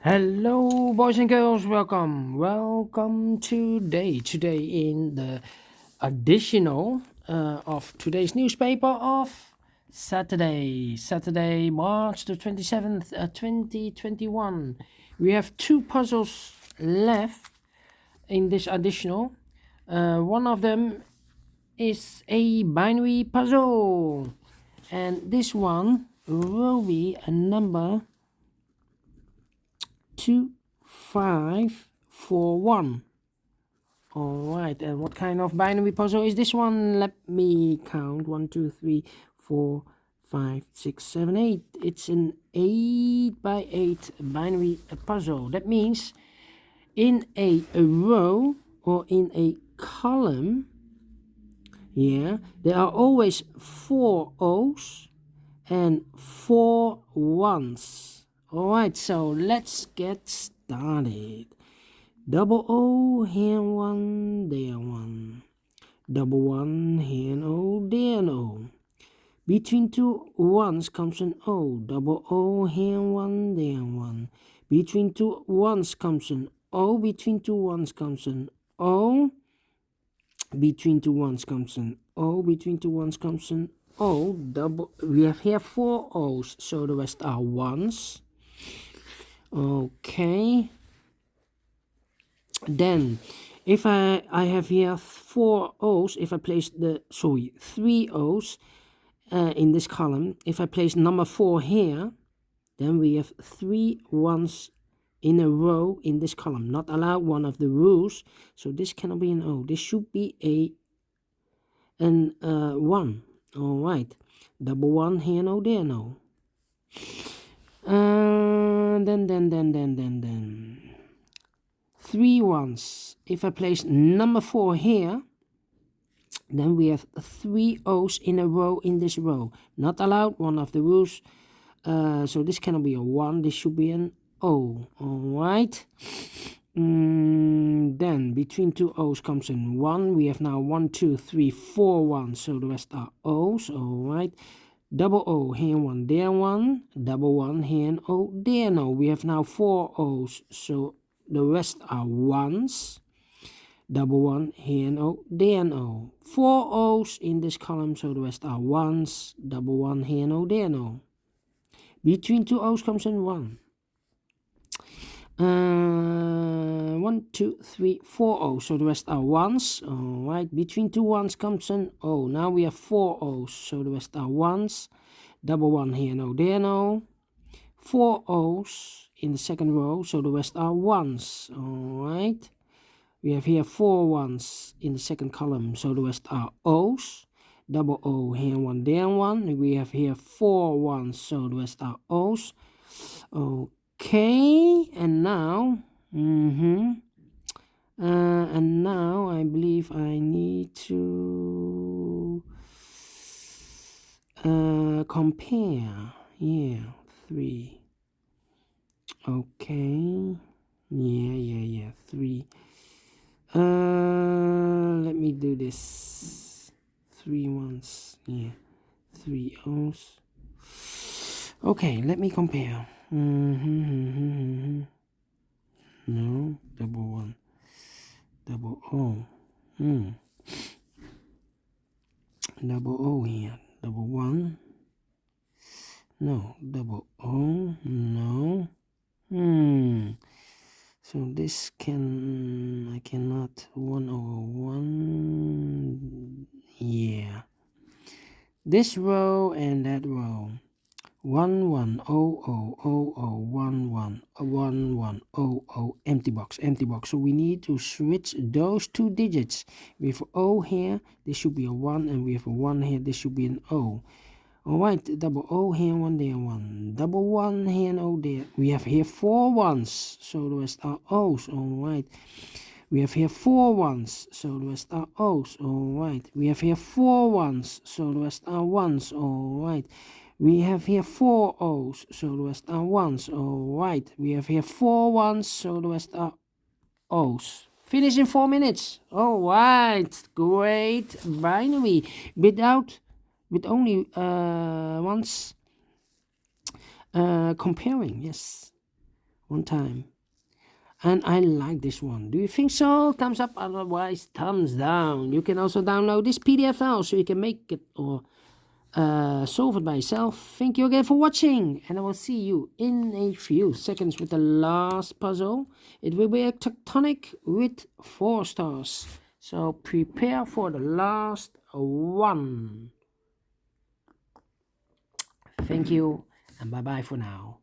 Hello, boys and girls. Welcome today in the additional of today's newspaper of Saturday, March the 27th, 2021. We have two puzzles left in this additional. One of them is a binary puzzle, and this one will be a number 2541. Alright, and what kind of binary puzzle is this one? Let me count. 1, 2, 3, 4, 5, 6, 7, 8. It's an 8 by 8 binary puzzle. That means in a row or in a column, there are always 4 O's and 4 1's. Alright, so let's get started. Double O, here one, there one. Double one, here an O, there an O. Between two ones comes an O. Double O, here one, there one. Between two ones comes an O. Between two ones comes an O. Between two ones comes an O. Between two ones comes an O. Double. We have here 4 O's, so the rest are ones. Okay. Then, if I have here 4 O's, if I place 3 O's in this column, if I place number 4 here, then we have 3 1's in a row in this column. Not allowed, one of the rules. So this cannot be an O. This should be an 1. All right. Double 1 here, no, there, no. Then 3 1's. If I place number 4 here, then we have 3 O's in a row in this row. Not allowed, one of the rules. So this cannot be a 1. This should be an O. Alright. Then between 2 O's comes an 1. We have now 1, 2, 3, 4 1. So the rest are O's. Alright. Double O, here one, there one. Double 1, here an O, there no. We have now 4 O's. So the rest are 1's. Double 1, here an O, there an O. 4 O's in this column, so the rest are 1's. Double 1, here an O, there no. Between 2 O's comes an 1. 1, 2, 3, 4 O's, so the rest are 1's. Alright, between 2 1's comes an O. Now we have 4 O's, so the rest are 1's. Double 1, here no, there no. 4 O's in the second row, so the rest are 1's. Alright, we have here 4 1's in the second column, so the rest are O's. Double O, here 1, there 1. We have here 4 1's, so the rest are O's. Okay, and now, and now I believe I need to compare. Yeah, 3. Okay. Yeah, 3. Let me do this. 3 1's. Yeah, 3 O's. Okay, let me compare. No, double 1. Double O. Double O here. Double 1. No, double O. No. So this I cannot 1 over 1. Yeah. This row and that row. 1 1 0 0 0 0 1 1 1 1 0 0 empty box. So we need to switch those 2 digits. We have O here, this should be a 1, and we have a 1 here, this should be an O. Alright, double O here, 1 there, 1. Double 1 here and O there. We have here 4 1's, so the rest are O's. Alright. We have here 4 1's, so the rest are O's. Alright. We have here 4 1's, so the rest are 1's. Alright. We have here 4 O's, so the rest are 1's. Alright. We have here 4 1's, so the rest are O's. Finish in 4 minutes. Alright. Great binary. With only once comparing. Yes. one time. And I like this one. Do you think so? Thumbs up, otherwise thumbs down. You can also download this PDF now so you can make it or solve it by yourself. Thank you again for watching, and I will see you in a few seconds with the last puzzle. It will be a tectonic with 4 stars. So prepare for the last one. Thank you, and bye-bye for now.